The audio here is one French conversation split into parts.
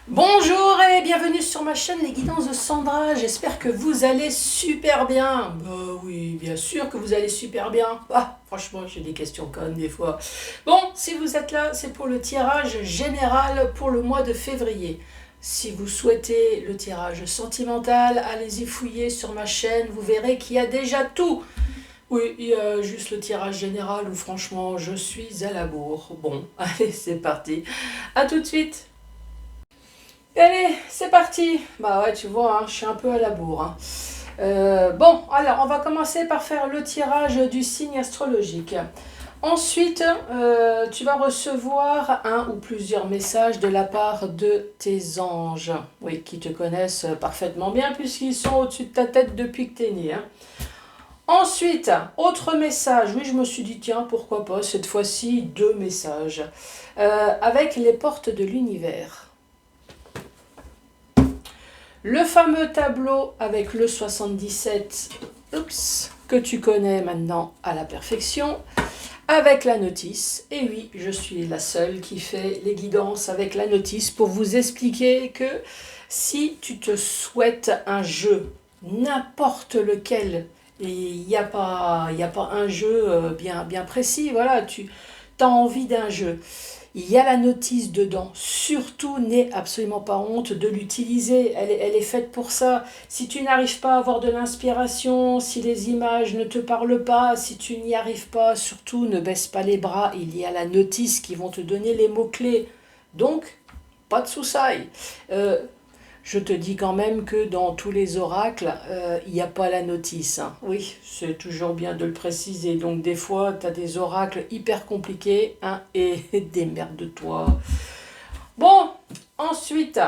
Bonjour et bienvenue sur ma chaîne Les Guidances de Sandra, j'espère que vous allez super bien. Bah oui, bien sûr que vous allez super bien. Ah, franchement, j'ai des questions connes des fois. Bon, si vous êtes là, c'est pour le tirage général pour le mois de février. Si vous souhaitez le tirage sentimental, allez-y fouiller sur ma chaîne, vous verrez qu'il y a déjà tout. Oui, il y a juste le tirage général où franchement, je suis à la bourre. Bon, allez, c'est parti. À tout de suite. Allez, c'est parti. Bah ouais, tu vois, hein, je suis un peu à la bourre, hein. Bon, alors on va commencer par faire le tirage du signe astrologique. Ensuite, tu vas recevoir un ou plusieurs messages de la part de tes anges. Oui, qui te connaissent parfaitement bien puisqu'ils sont au-dessus de ta tête depuis que tu es né, hein. Ensuite, autre message. Oui, je me suis dit, tiens, pourquoi pas, cette fois-ci, deux messages. Avec les portes de l'univers. Le fameux tableau avec le 77, que tu connais maintenant à la perfection, avec la notice. Et oui, je suis la seule qui fait les guidances avec la notice pour vous expliquer que si tu te souhaites un jeu, n'importe lequel, et il n'y a pas un jeu bien précis, voilà, tu as envie d'un jeu. Il y a la notice dedans. Surtout, n'aie absolument pas honte de l'utiliser. Elle est faite pour ça. Si tu n'arrives pas à avoir de l'inspiration, si les images ne te parlent pas, si tu n'y arrives pas, surtout ne baisse pas les bras. Il y a la notice qui vont te donner les mots-clés. Donc, pas de soussailles. Je te dis quand même que dans tous les oracles, il n'y a pas la notice, hein. Oui, c'est toujours bien de le préciser. Donc des fois, tu as des oracles hyper compliqués, hein, et démerde-toi. Bon, ensuite,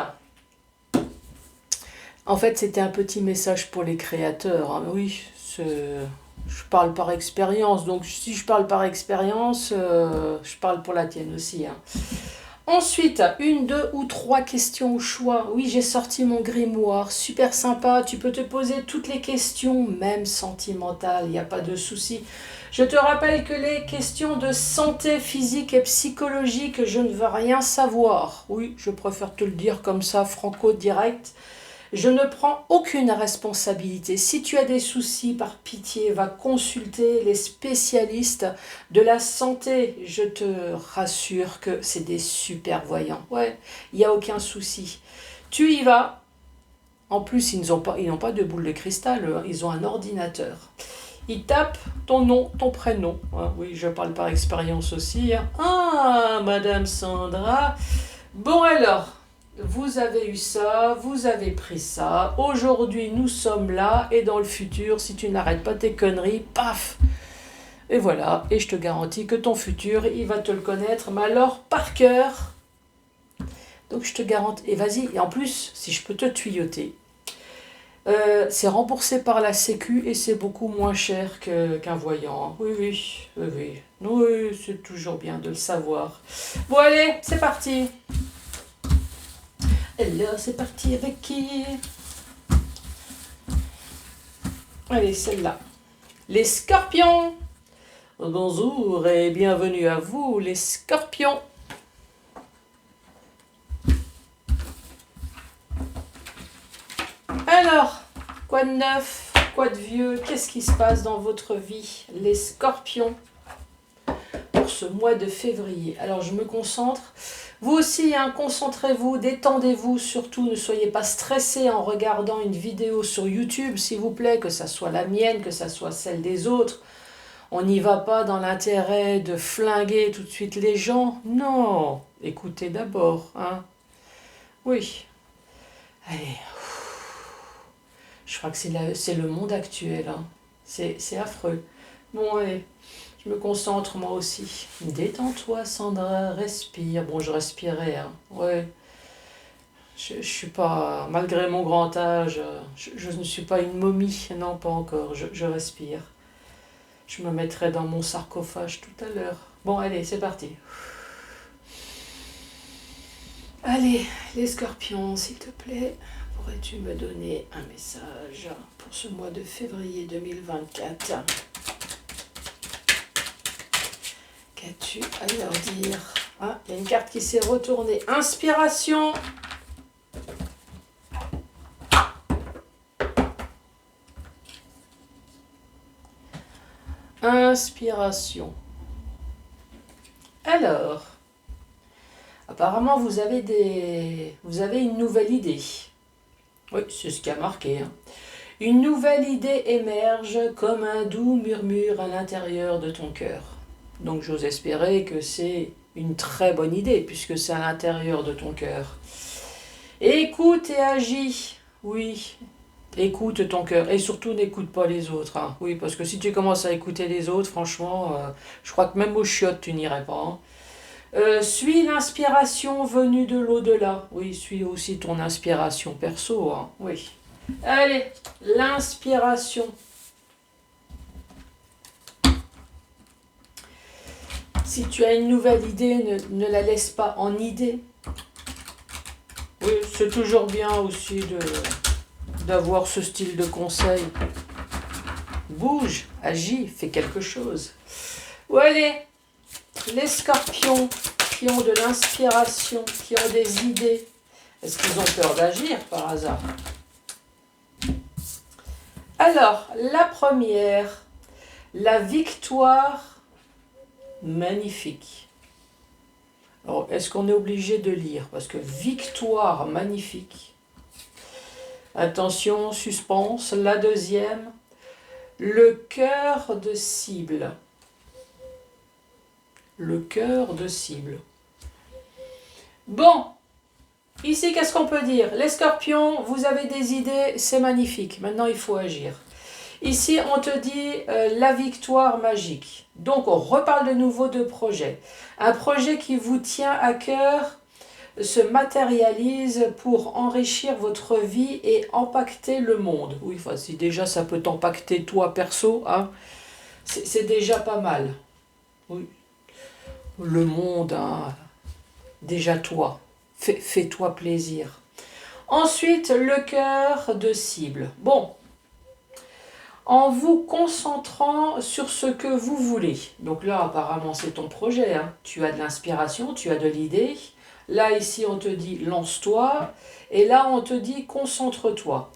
en fait, c'était un petit message pour les créateurs, hein. Oui, je parle par expérience. Donc si je parle par expérience, je parle pour la tienne aussi, hein. Ensuite, une, deux ou trois questions au choix. Oui, j'ai sorti mon grimoire, super sympa. Tu peux te poser toutes les questions, même sentimentales, il n'y a pas de souci. Je te rappelle que les questions de santé physique et psychologique, je ne veux rien savoir. Oui, je préfère te le dire comme ça, franco direct. Je ne prends aucune responsabilité. Si tu as des soucis, par pitié, va consulter les spécialistes de la santé. Je te rassure que c'est des super voyants. Ouais, il n'y a aucun souci. Tu y vas. En plus, ils n'ont pas de boule de cristal, eux, hein. Ils ont un ordinateur. Ils tapent ton nom, ton prénom, hein. Oui, je parle par expérience aussi, hein. Ah, Madame Sandra. Bon alors, vous avez eu ça, vous avez pris ça. Aujourd'hui, nous sommes là et dans le futur, si tu n'arrêtes pas tes conneries, paf. Et voilà, et je te garantis que ton futur, il va te le connaître, mais alors par cœur. Donc je te garantis, et vas-y, et en plus, si je peux te tuyauter, c'est remboursé par la Sécu et c'est beaucoup moins cher qu'un voyant. Oui, oui, oui, oui. Oui, c'est toujours bien de le savoir. Bon allez, c'est parti. Alors, c'est parti avec qui? Allez, celle-là. Les scorpions. Bonjour et bienvenue à vous, les scorpions. Alors, quoi de neuf? Quoi de vieux? Qu'est-ce qui se passe dans votre vie, les scorpions, pour ce mois de février? Alors, je me concentre. Vous aussi, hein, concentrez-vous, détendez-vous, surtout ne soyez pas stressés en regardant une vidéo sur YouTube, s'il vous plaît, que ça soit la mienne, que ça soit celle des autres. On n'y va pas dans l'intérêt de flinguer tout de suite les gens. Non, écoutez d'abord, hein. Oui. Allez. Je crois que c'est le monde actuel, hein. C'est affreux. Bon, allez. Je me concentre moi aussi. Détends-toi, Sandra, respire. Bon, je respirais, hein. Ouais. Je suis pas, malgré mon grand âge, je ne suis pas une momie. Non, pas encore. Je respire. Je me mettrai dans mon sarcophage tout à l'heure. Bon, allez, c'est parti. Allez, les scorpions, s'il te plaît, pourrais-tu me donner un message pour ce mois de février 2024? Qu'as-tu à leur dire? Ah, il y a une carte qui s'est retournée. Inspiration. Inspiration. Alors, apparemment vous avez une nouvelle idée. Oui, c'est ce qui a marqué. Hein. Une nouvelle idée émerge comme un doux murmure à l'intérieur de ton cœur. Donc j'ose espérer que c'est une très bonne idée puisque c'est à l'intérieur de ton cœur. Écoute et agis. Oui, écoute ton cœur et surtout n'écoute pas les autres. Hein. Oui, parce que si tu commences à écouter les autres, franchement, je crois que même aux chiottes, tu n'irais pas. Hein. Suis l'inspiration venue de l'au-delà. Oui, suis aussi ton inspiration perso. Hein. Oui. Allez, l'inspiration. Si tu as une nouvelle idée, ne la laisse pas en idée. Oui, c'est toujours bien aussi d'avoir ce style de conseil. Bouge, agis, fais quelque chose. Ou allez, les scorpions qui ont de l'inspiration, qui ont des idées, est-ce qu'ils ont peur d'agir par hasard? Alors, la première, la victoire magnifique. Alors, est-ce qu'on est obligé de lire? Parce que victoire magnifique. Attention, suspense. La deuxième, le cœur de cible. Le cœur de cible. Bon, ici, qu'est-ce qu'on peut dire? Les scorpions, vous avez des idées, c'est magnifique. Maintenant, il faut agir. Ici, on te dit la victoire magique. Donc, on reparle de nouveau de projet. Un projet qui vous tient à cœur se matérialise pour enrichir votre vie et impacter le monde. Oui, enfin, si déjà ça peut t'impacter toi perso, hein, c'est déjà pas mal. Oui. Le monde, hein, déjà toi. Fais-toi plaisir. Ensuite, le cœur de cible. Bon. En vous concentrant sur ce que vous voulez. Donc là, apparemment, c'est ton projet. Hein. Tu as de l'inspiration, tu as de l'idée. Là, ici, on te dit lance-toi. Et là, on te dit concentre-toi.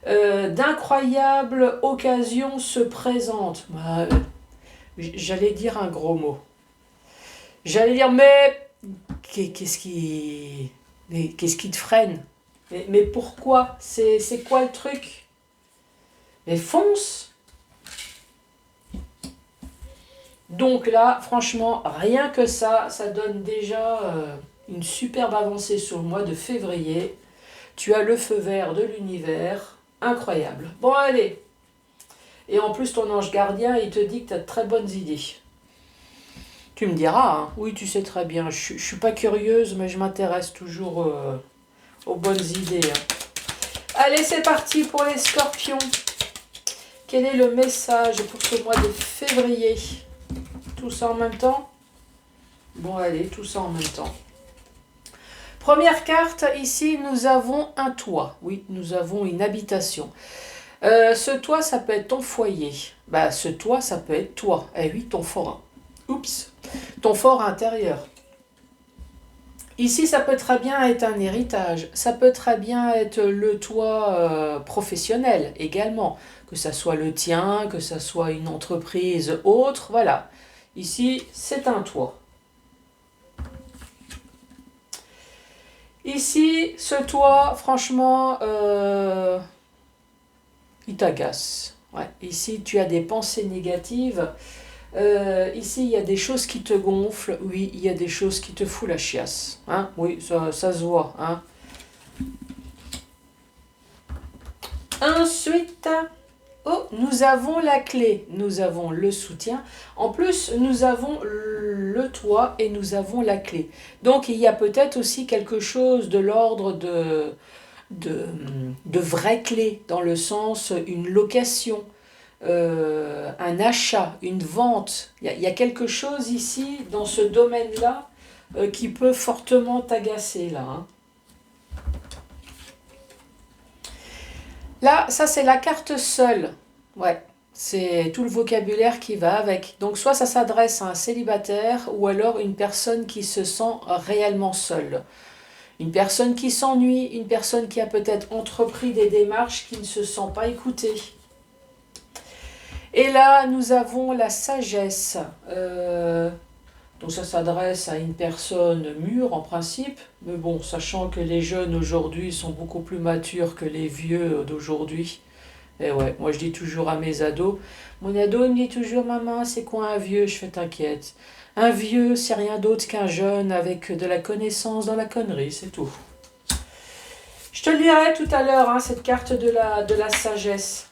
D'incroyables occasions se présentent. J'allais dire un gros mot. J'allais dire, mais qu'est-ce qui te freine? Mais pourquoi? C'est quoi le truc? Mais fonce! Donc là, franchement, rien que ça donne déjà une superbe avancée sur le mois de février. Tu as le feu vert de l'univers. Incroyable. Bon, allez. Et en plus, ton ange gardien, il te dit que tu as de très bonnes idées. Tu me diras, hein, oui, tu sais très bien. Je ne suis pas curieuse, mais je m'intéresse toujours aux bonnes idées. Hein. Allez, c'est parti pour les scorpions. Quel est le message pour ce mois de février? Tout ça en même temps? Bon, allez, tout ça en même temps. Première carte, ici, nous avons un toit. Oui, nous avons une habitation. Ce toit, ça peut être ton foyer. Bah, ce toit, ça peut être toi. Eh oui, ton fort. Oups. Ton fort intérieur. Ici, ça peut très bien être un héritage. Ça peut très bien être le toit professionnel également. Que ça soit le tien, que ça soit une entreprise autre. Voilà. Ici, c'est un toit. Ici, ce toit, franchement, il t'agace. Ouais. Ici, tu as des pensées négatives. Ici, il y a des choses qui te gonflent. Oui, il y a des choses qui te foutent la chiasse. Hein? Oui, ça se voit. Hein? Ensuite, nous avons la clé. Nous avons le soutien. En plus, nous avons le toit et nous avons la clé. Donc, il y a peut-être aussi quelque chose de l'ordre de vraies clés, dans le sens une location. Un achat, une vente. Il y a quelque chose ici, dans ce domaine-là, qui peut fortement t'agacer, là. Hein. Là, ça, c'est la carte seule. Ouais, c'est tout le vocabulaire qui va avec. Donc, soit ça s'adresse à un célibataire, ou alors une personne qui se sent réellement seule. Une personne qui s'ennuie, une personne qui a peut-être entrepris des démarches qui ne se sent pas écoutée. Et là, nous avons la sagesse. Donc ça s'adresse à une personne mûre en principe, mais bon, sachant que les jeunes aujourd'hui sont beaucoup plus matures que les vieux d'aujourd'hui. Et ouais, moi je dis toujours à mes ados, mon ado il me dit toujours, maman, c'est quoi un vieux? Je fais, t'inquiète. Un vieux, c'est rien d'autre qu'un jeune avec de la connaissance dans la connerie, c'est tout. Je te lirai tout à l'heure, hein, cette carte de la sagesse.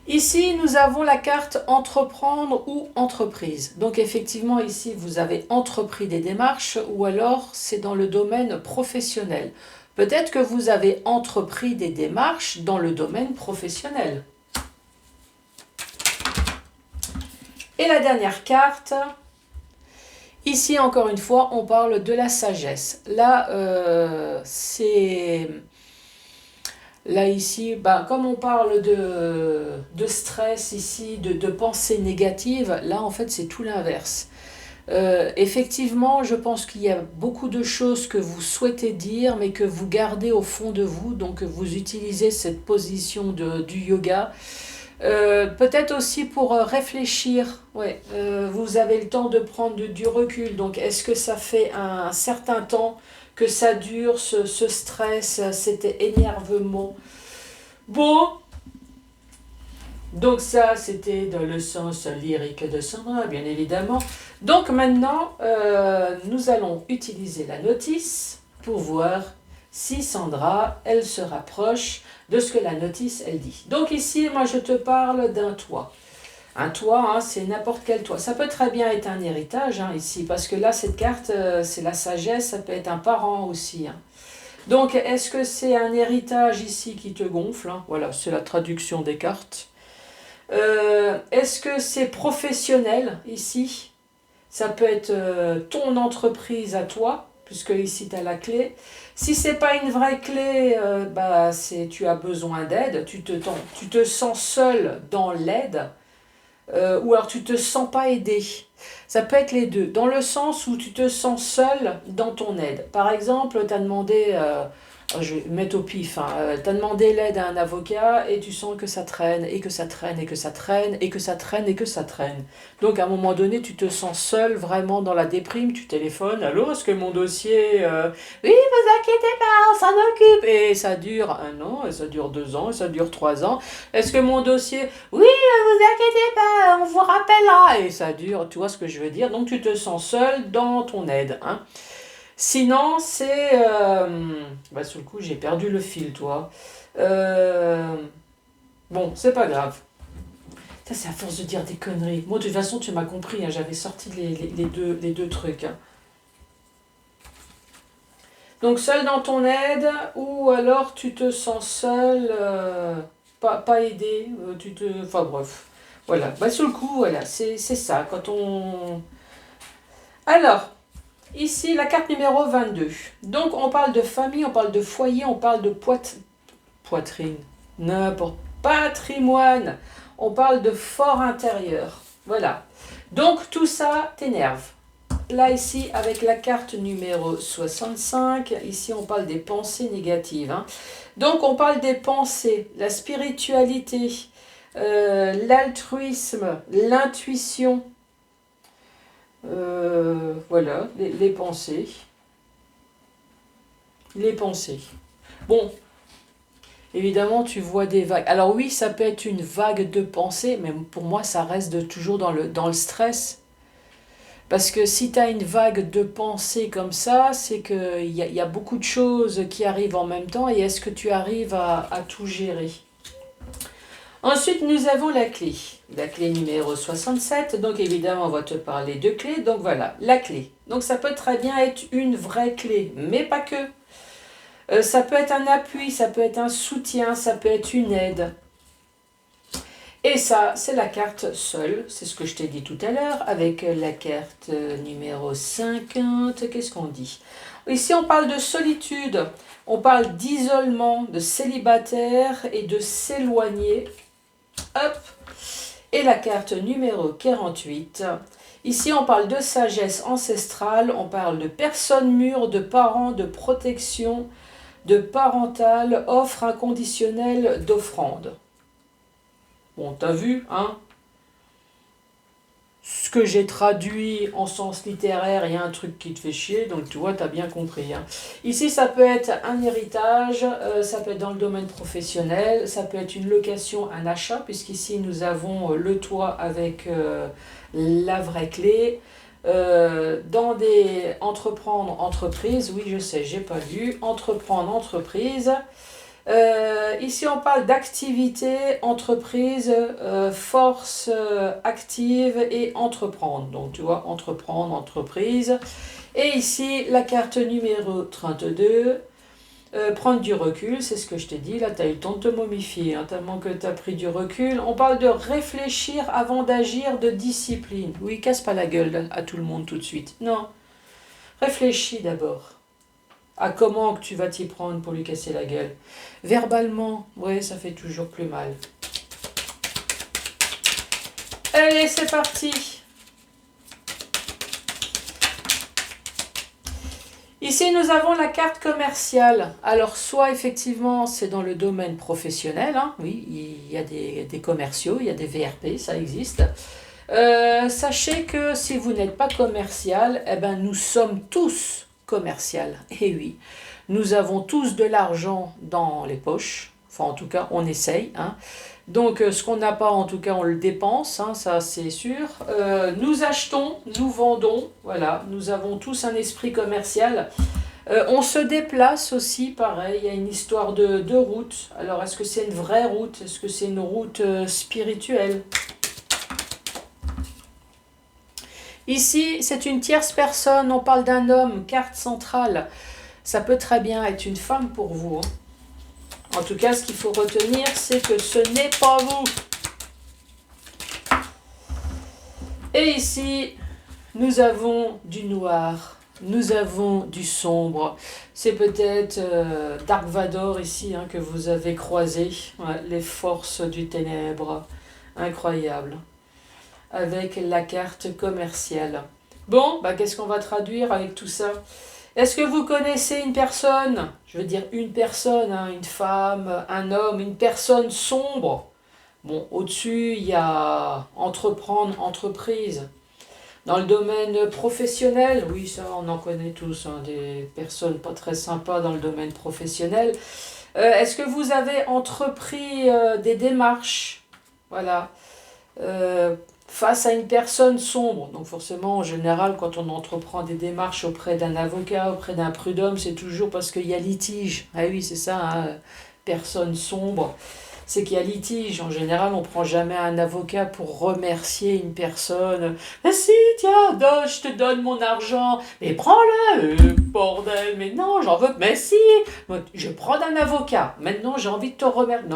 Ici, nous avons la carte entreprendre ou entreprise. Donc effectivement, ici, vous avez entrepris des démarches ou alors c'est dans le domaine professionnel. Peut-être que vous avez entrepris des démarches dans le domaine professionnel. Et la dernière carte, ici encore une fois, on parle de la sagesse. Là, c'est... Là ici, comme on parle de stress ici, de pensées négatives, là en fait c'est tout l'inverse. Effectivement, je pense qu'il y a beaucoup de choses que vous souhaitez dire, mais que vous gardez au fond de vous, donc vous utilisez cette position du yoga. Peut-être aussi pour réfléchir, ouais, vous avez le temps de prendre du recul, donc est-ce que ça fait un certain temps que ça dure, ce stress, cet énervement? Bon, donc ça c'était dans le sens lyrique de Sandra, bien évidemment. Donc maintenant, nous allons utiliser la notice pour voir si Sandra, elle se rapproche de ce que la notice, elle dit. Donc ici, moi je te parle d'un toit. Un toit, hein, c'est n'importe quel toit. Ça peut très bien être un héritage, hein, ici, parce que là, cette carte, c'est la sagesse, ça peut être un parent aussi. Hein. Donc, est-ce que c'est un héritage ici qui te gonfle, hein? Voilà, c'est la traduction des cartes. Est-ce que c'est professionnel ici? Ça peut être ton entreprise à toi, puisque ici tu as la clé. Si c'est pas une vraie clé, tu as besoin d'aide, tu te sens seul dans l'aide. Ou alors tu te sens pas aidé. Ça peut être les deux, dans le sens où tu te sens seul dans ton aide. Par exemple, tu as demandé, je vais mettre au pif, hein, tu as demandé l'aide à un avocat et tu sens que ça traîne, et que ça traîne, et que ça traîne, et que ça traîne, et que ça traîne. Donc à un moment donné, tu te sens seul, vraiment dans la déprime, tu téléphones, allô, est-ce que mon dossier... Oui, vous inquiétez pas, on s'en occupe. Et ça dure 1 an, et ça dure 2 ans, et ça dure 3 ans. Est-ce que mon dossier... Oui, vous inquiétez pas, on vous rappellera. Et ça dure, tu vois ce que je veux dire. Donc tu te sens seul dans ton aide. Hein. Sinon, c'est... sur le coup, j'ai perdu le fil, toi. Bon, c'est pas grave. Ça, c'est à force de dire des conneries. Moi, de toute façon, tu m'as compris. Hein, j'avais sorti les deux trucs. Hein. Donc, seul dans ton aide, ou alors tu te sens seul, pas aidé, enfin bref. Voilà, sur le coup, voilà, c'est ça, quand on... Alors, ici, la carte numéro 22. Donc, on parle de famille, on parle de foyer, on parle de poitrine, n'importe, patrimoine, on parle de fort intérieur. Voilà. Donc, tout ça t'énerve. Là, ici, avec la carte numéro 65, ici, on parle des pensées négatives. Hein. Donc, on parle des pensées, la spiritualité, l'altruisme, l'intuition. Voilà, les pensées. Les pensées. Bon, évidemment, tu vois des vagues. Alors oui, ça peut être une vague de pensées, mais pour moi, ça reste toujours dans le stress. Parce que si tu as une vague de pensée comme ça, c'est qu'il y a beaucoup de choses qui arrivent en même temps et est-ce que tu arrives à tout gérer? Ensuite, nous avons la clé numéro 67. Donc évidemment, on va te parler de clés. Donc voilà, la clé. Donc ça peut très bien être une vraie clé, mais pas que. Ça peut être un appui, ça peut être un soutien, ça peut être une aide. Et ça, c'est la carte seule, c'est ce que je t'ai dit tout à l'heure, avec la carte numéro 50. Qu'est-ce qu'on dit? Ici, on parle de solitude, on parle d'isolement, de célibataire et de s'éloigner. Hop. Et la carte numéro 48. Ici, on parle de sagesse ancestrale, on parle de personnes mûres, de parents, de protection, de parental, offre inconditionnelle d'offrande. Bon, t'as vu, hein? Ce que j'ai traduit en sens littéraire, il y a un truc qui te fait chier, donc tu vois, tu as bien compris. Hein. Ici, ça peut être un héritage, ça peut être dans le domaine professionnel, ça peut être une location, un achat, puisqu'ici, nous avons le toit avec la vraie clé. Dans des entreprendre, entreprise, oui, je sais, j'ai pas lu, entreprendre, entreprise. Ici, on parle d'activité, entreprise, force active et entreprendre. Donc, tu vois, entreprendre, entreprise. Et ici, la carte numéro 32, prendre du recul, c'est ce que je t'ai dit. Là, tu as eu le temps de te momifier, hein, tellement que tu as pris du recul. On parle de réfléchir avant d'agir, de discipline. Oui, casse pas la gueule à tout le monde tout de suite. Non, réfléchis d'abord à comment que tu vas t'y prendre pour lui casser la gueule. Verbalement, ouais, ça fait toujours plus mal. Allez, c'est parti. Ici, nous avons la carte commerciale. Alors, soit effectivement, c'est dans le domaine professionnel. Hein, oui, il y a des commerciaux, il y a des VRP, ça existe. Sachez que si vous n'êtes pas commercial, eh ben, nous sommes tous commercial. Et oui, nous avons tous de l'argent dans les poches. Enfin, en tout cas, on essaye. Hein. Donc, ce qu'on n'a pas, en tout cas, on le dépense. Hein, ça, c'est sûr. Nous achetons, nous vendons. Voilà, nous avons tous un esprit commercial. On se déplace aussi, pareil. Il y a une histoire de route. Alors, est-ce que c'est une vraie route? Est-ce que c'est une route spirituelle? Ici, c'est une tierce personne, on parle d'un homme, carte centrale. Ça peut très bien être une femme pour vous. Hein. En tout cas, ce qu'il faut retenir, c'est que ce n'est pas vous. Et ici, nous avons du noir, nous avons du sombre. C'est peut-être Dark Vador ici hein, que vous avez croisé. Ouais, les forces du ténèbre. Incroyable. Avec la carte commerciale. Bon, bah, qu'est-ce qu'on va traduire avec tout ça? Est-ce que vous connaissez une personne, je veux dire une personne, hein, une femme, un homme, une personne sombre? Bon, au-dessus, il y a entreprendre, entreprise. Dans le domaine professionnel, oui, ça, on en connaît tous, hein, des personnes pas très sympas dans le domaine professionnel. Est-ce que vous avez entrepris des démarches? Voilà. Face à une personne sombre. Donc forcément, en général, quand on entreprend des démarches auprès d'un avocat, auprès d'un prud'homme, c'est toujours parce qu'il y a litige. Ah oui, c'est ça, hein, personne sombre, c'est qu'il y a litige. En général, on ne prend jamais un avocat pour remercier une personne. « Mais si, tiens, je te donne mon argent. Mais prends-le, bordel. Mais non, j'en veux... Mais si, je prends un avocat. Maintenant, j'ai envie de te remercier. »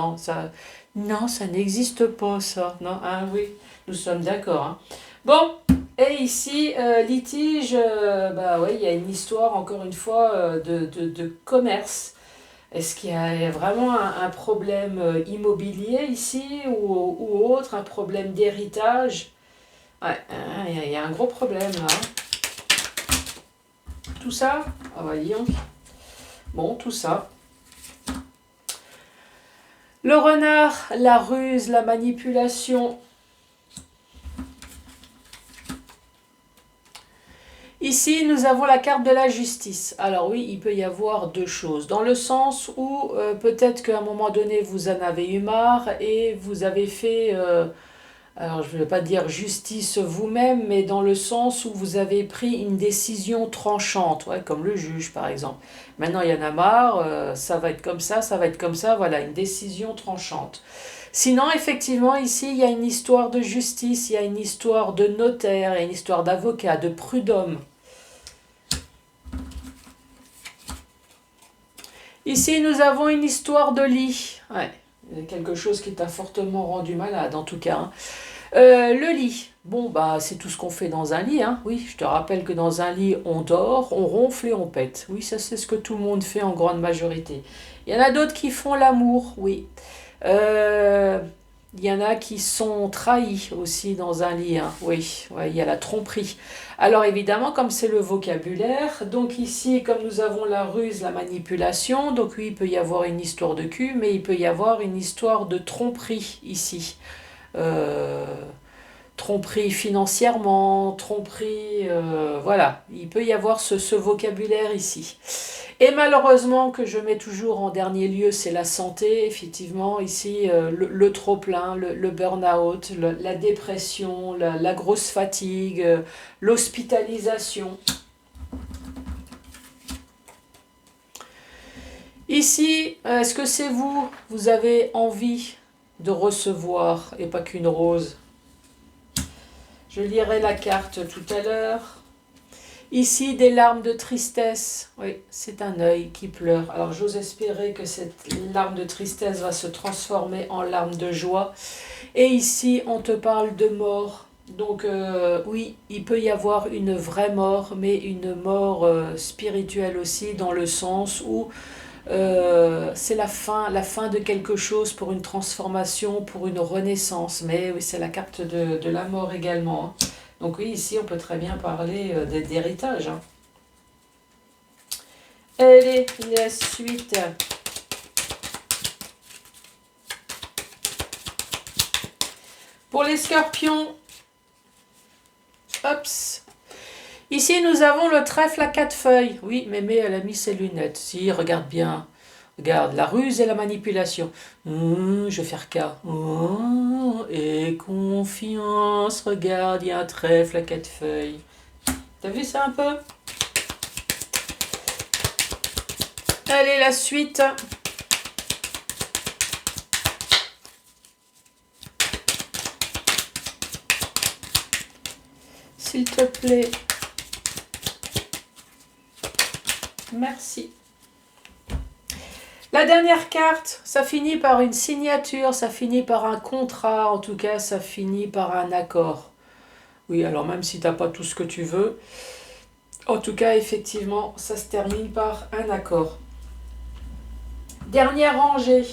Non, ça n'existe pas, ça. Non, hein, oui. Nous sommes d'accord. Hein. Bon, et ici, litige, bah ouais, il y a une histoire, encore une fois, de commerce. Est-ce qu'il y a vraiment un problème immobilier ici ou autre, un problème d'héritage? Ouais, il y a un gros problème là. Tout ça? Ah bah disons. Bon, tout ça. Le renard, la ruse, la manipulation. Ici, nous avons la carte de la justice. Alors oui, il peut y avoir deux choses. Dans le sens où peut-être qu'à un moment donné, vous en avez eu marre et vous avez fait, alors je ne vais pas dire justice vous-même, mais dans le sens où vous avez pris une décision tranchante, ouais, comme le juge par exemple. Maintenant, il y en a marre, ça va être comme ça va être comme ça, voilà, une décision tranchante. Sinon, effectivement, ici, il y a une histoire de justice, il y a une histoire de notaire, il y a une histoire d'avocat, de prud'homme. Ici, nous avons une histoire de lit. Ouais, quelque chose qui t'a fortement rendu malade, en tout cas. Hein. Le lit. Bon, bah, c'est tout ce qu'on fait dans un lit. Hein. Oui, je te rappelle que dans un lit, on dort, on ronfle et on pète. Oui, ça, c'est ce que tout le monde fait en grande majorité. Il y en a d'autres qui font l'amour, oui. Il y en a qui sont trahis aussi dans un lit, hein. Oui, ouais, il y a la tromperie. Alors évidemment, comme c'est le vocabulaire, donc ici, comme nous avons la ruse, la manipulation, donc oui, il peut y avoir une histoire de cul, mais il peut y avoir une histoire de tromperie ici. Euh, Tromperie financièrement, tromperie, voilà, il peut y avoir ce vocabulaire ici. Et malheureusement, que je mets toujours en dernier lieu, c'est la santé, effectivement, ici, le trop-plein, le burn-out, la dépression, la grosse fatigue, l'hospitalisation. Ici, est-ce que c'est vous, vous avez envie de recevoir, et pas qu'une rose? Je lirai la carte tout à l'heure. Ici, des larmes de tristesse. Oui, c'est un œil qui pleure. Alors, j'ose espérer que cette larme de tristesse va se transformer en larme de joie. Et ici, on te parle de mort. Donc, oui, il peut y avoir une vraie mort, mais une mort spirituelle aussi, dans le sens où c'est la fin de quelque chose pour une transformation, pour une renaissance. Mais oui, c'est la carte de la mort également, hein. Donc oui, ici, on peut très bien parler d'héritage, hein. Allez, la suite. Pour les scorpions, Hops. Ici, nous avons le trèfle à 4 feuilles. Oui, Mémé, elle a mis ses lunettes. Si, regarde bien. Regarde, la ruse et la manipulation. Je vais faire cas. Et confiance. Regarde, il y a un trèfle à 4 feuilles. T'as vu ça un peu? Allez, la suite. S'il te plaît. Merci. La dernière carte, ça finit par une signature, ça finit par un contrat, en tout cas, ça finit par un accord. Oui, alors même si tu n'as pas tout ce que tu veux, en tout cas, effectivement, ça se termine par un accord. Dernière rangée.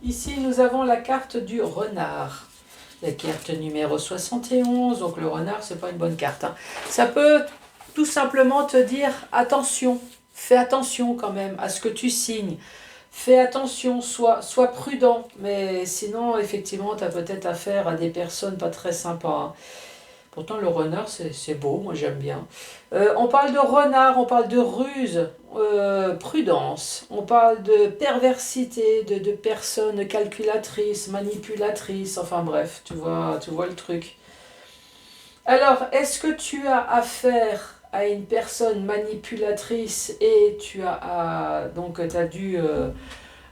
Ici, nous avons la carte du renard. La carte numéro 71. Donc, le renard, c'est pas une bonne carte, hein. Ça peut tout simplement te dire attention. Fais attention quand même à ce que tu signes. Fais attention, sois prudent. Mais sinon, effectivement, tu as peut-être affaire à des personnes pas très sympas, hein. Pourtant, le renard, c'est beau, moi j'aime bien. On parle de renard, on parle de ruse, prudence. On parle de perversité, de personnes calculatrices, manipulatrices. Enfin bref, tu vois le truc. Alors, est-ce que tu as affaire à une personne manipulatrice et donc tu as dû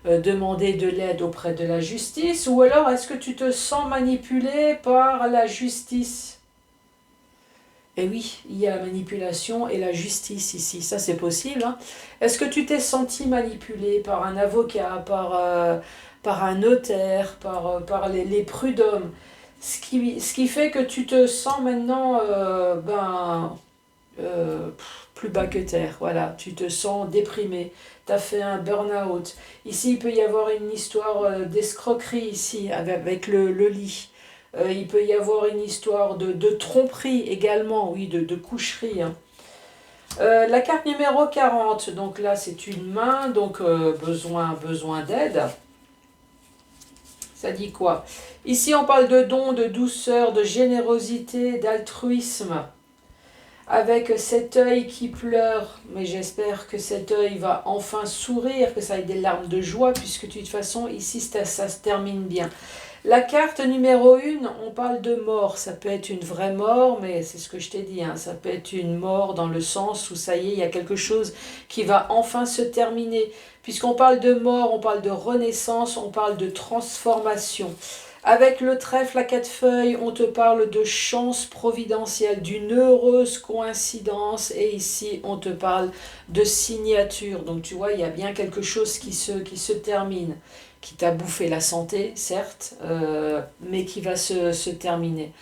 demander de l'aide auprès de la justice, ou alors est-ce que tu te sens manipulé par la justice? Et oui, il y a la manipulation et la justice ici, ça c'est possible, hein. Est-ce que tu t'es senti manipulé par un avocat, par un notaire, par les prud'hommes, ce qui fait que tu te sens maintenant plus bas que terre, voilà, tu te sens déprimé, tu as fait un burn-out. Ici, il peut y avoir une histoire d'escroquerie ici, avec le lit. Il peut y avoir une histoire de tromperie également, oui, de coucherie, hein. La carte numéro 40, donc là c'est une main, donc besoin d'aide. Ça dit quoi? Ici on parle de don, de douceur, de générosité, d'altruisme. Avec cet œil qui pleure, mais j'espère que cet œil va enfin sourire, que ça ait des larmes de joie, puisque de toute façon ici ça se termine bien. La carte numéro 1, on parle de mort. Ça peut être une vraie mort, mais c'est ce que je t'ai dit, hein. Ça peut être une mort dans le sens où ça y est, il y a quelque chose qui va enfin se terminer. Puisqu'on parle de mort, on parle de renaissance, on parle de transformation. Avec le trèfle à 4 feuilles, on te parle de chance providentielle, d'une heureuse coïncidence. Et ici, on te parle de signature. Donc tu vois, il y a bien quelque chose qui se termine, qui t'a bouffé la santé, certes, mais qui va se terminer.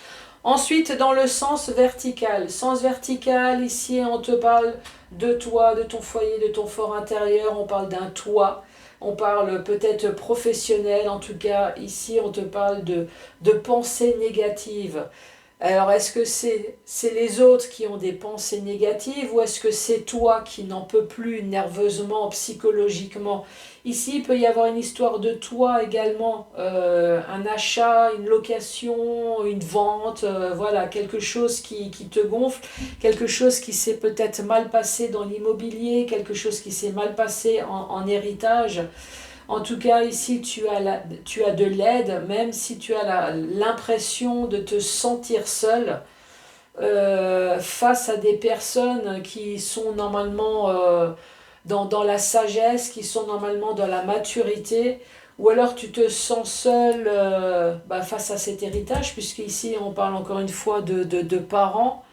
Ensuite, dans le sens vertical. Sens vertical, ici, on te parle de toi, de ton foyer, de ton fort intérieur. On parle d'un toit. On parle peut-être professionnel, en tout cas ici on te parle de pensées négatives. Alors est-ce que c'est les autres qui ont des pensées négatives ou est-ce que c'est toi qui n'en peux plus nerveusement, psychologiquement? Ici il peut y avoir une histoire de toi également, un achat, une location, une vente, voilà, quelque chose qui te gonfle, quelque chose qui s'est peut-être mal passé dans l'immobilier, quelque chose qui s'est mal passé en héritage. En tout cas, ici, tu as de l'aide, même si tu as l'impression de te sentir seul face à des personnes qui sont normalement dans la sagesse, qui sont normalement dans la maturité, ou alors tu te sens seul face à cet héritage, puisqu'ici, on parle encore une fois de parents.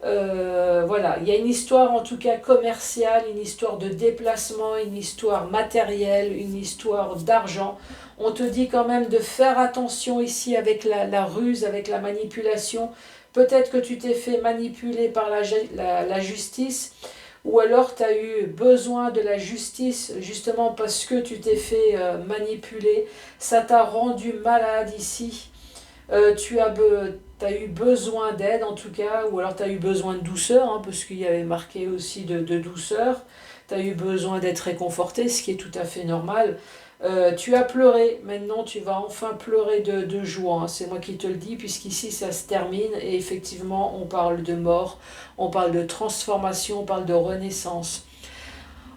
Voilà, il y a une histoire en tout cas commerciale, une histoire de déplacement, une histoire matérielle, une histoire d'argent. On te dit quand même de faire attention ici avec la ruse, avec la manipulation. Peut-être que tu t'es fait manipuler par la justice, ou alors tu as eu besoin de la justice justement parce que tu t'es fait manipuler. Ça t'a rendu malade ici. Tu as eu besoin d'aide en tout cas, ou alors tu as eu besoin de douceur, hein, parce qu'il y avait marqué aussi de douceur. Tu as eu besoin d'être réconforté, ce qui est tout à fait normal. Tu as pleuré, maintenant tu vas enfin pleurer de joie, hein. C'est moi qui te le dis, puisqu'ici ça se termine et effectivement on parle de mort, on parle de transformation, on parle de renaissance.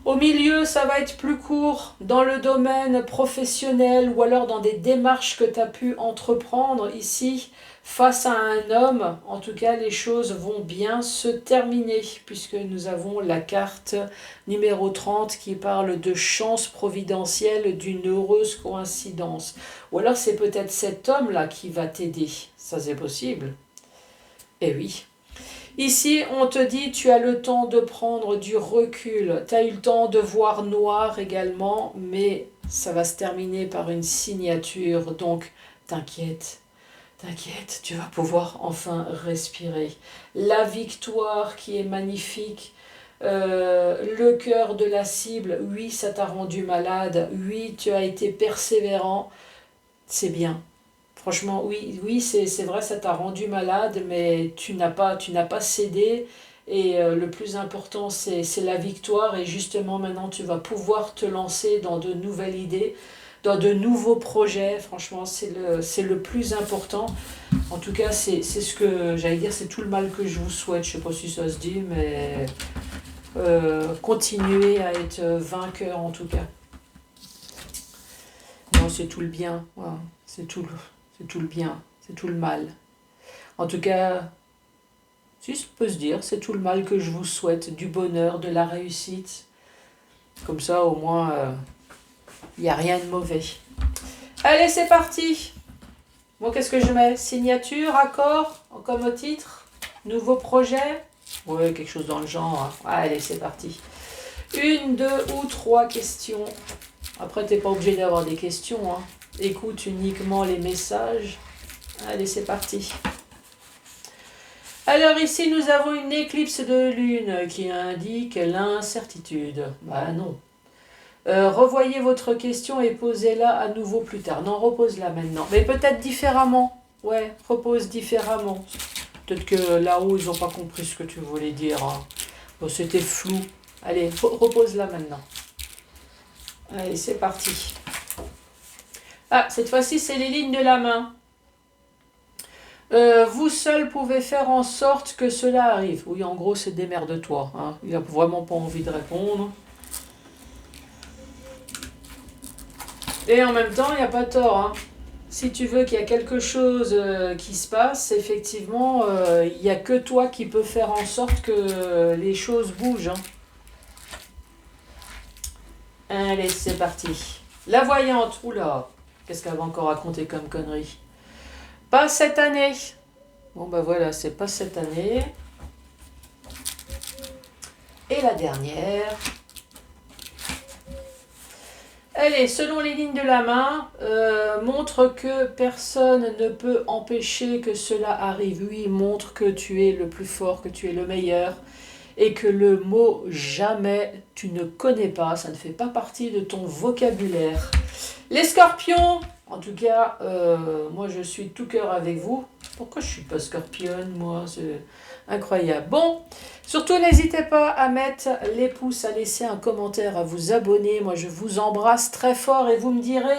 Au milieu, ça va être plus court dans le domaine professionnel ou alors dans des démarches que tu as pu entreprendre ici face à un homme. En tout cas, les choses vont bien se terminer puisque nous avons la carte numéro 30 qui parle de chance providentielle, d'une heureuse coïncidence. Ou alors c'est peut-être cet homme-là qui va t'aider. Ça c'est possible. Eh oui. Ici, on te dit, tu as le temps de prendre du recul, tu as eu le temps de voir noir également, mais ça va se terminer par une signature, donc t'inquiète, t'inquiète, tu vas pouvoir enfin respirer. La victoire qui est magnifique, le cœur de la cible, oui, ça t'a rendu malade, oui, tu as été persévérant, c'est bien. Franchement, oui, oui, c'est vrai, ça t'a rendu malade, mais tu n'as pas cédé. Et le plus important, c'est la victoire. Et justement, maintenant, tu vas pouvoir te lancer dans de nouvelles idées, dans de nouveaux projets. Franchement, c'est le plus important. En tout cas, c'est ce que j'allais dire, c'est tout le mal que je vous souhaite. Je ne sais pas si ça se dit, mais continuez à être vainqueur en tout cas. Non, c'est tout le bien. Voilà. C'est tout le bien, c'est tout le mal. En tout cas, si ça peut se dire, c'est tout le mal que je vous souhaite, du bonheur, de la réussite. Comme ça, au moins, il n'y a rien de mauvais. Allez, c'est parti. Bon, qu'est-ce que je mets? Signature, accord, comme titre, nouveau projet. Ouais, quelque chose dans le genre. Allez, c'est parti. 1, 2 ou 3 questions. Après, tu n'es pas obligé d'avoir des questions, hein. Écoute uniquement les messages. Allez, c'est parti. Alors ici, nous avons une éclipse de lune qui indique l'incertitude. Bah non. Revoyez votre question et posez-la à nouveau plus tard. Non, repose-la maintenant. Mais peut-être différemment. Ouais, repose différemment. Peut-être que là-haut, ils n'ont pas compris ce que tu voulais dire, hein. Bon, c'était flou. Allez, repose-la maintenant. Allez, c'est parti. Ah, cette fois-ci, c'est les lignes de la main. Vous seul pouvez faire en sorte que cela arrive. Oui, en gros, c'est démerde-toi, hein. Il n'a vraiment pas envie de répondre. Et en même temps, il n'y a pas tort, hein. Si tu veux qu'il y a quelque chose qui se passe, effectivement, il n'y a que toi qui peux faire en sorte que les choses bougent, hein. Allez, c'est parti. La voyante, oula, qu'est-ce qu'elle va encore raconter comme connerie? Pas cette année. Bon ben voilà, c'est pas cette année. Et la dernière. Allez, selon les lignes de la main, montre que personne ne peut empêcher que cela arrive. Oui, montre que tu es le plus fort, que tu es le meilleur. et que le mot jamais tu ne connais pas, ça ne fait pas partie de ton vocabulaire. Les scorpions, en tout cas, moi je suis de tout cœur avec vous. Pourquoi je suis pas scorpionne, moi? C'est incroyable. Bon, surtout n'hésitez pas à mettre les pouces, à laisser un commentaire, à vous abonner. Moi je vous embrasse très fort et vous me direz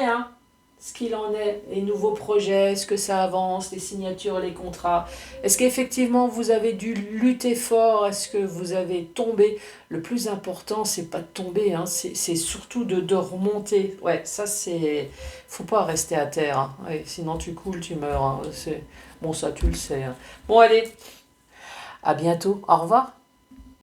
ce qu'il en est, les nouveaux projets, est-ce que ça avance, les signatures, les contrats. Est-ce qu'effectivement vous avez dû lutter fort? Est-ce que vous avez tombé? Le plus important, c'est pas de tomber, c'est surtout de remonter. Ouais, ça c'est... Faut pas rester à terre. Ouais, sinon tu coules, tu meurs. Bon, ça tu le sais. Bon, allez, à bientôt. Au revoir.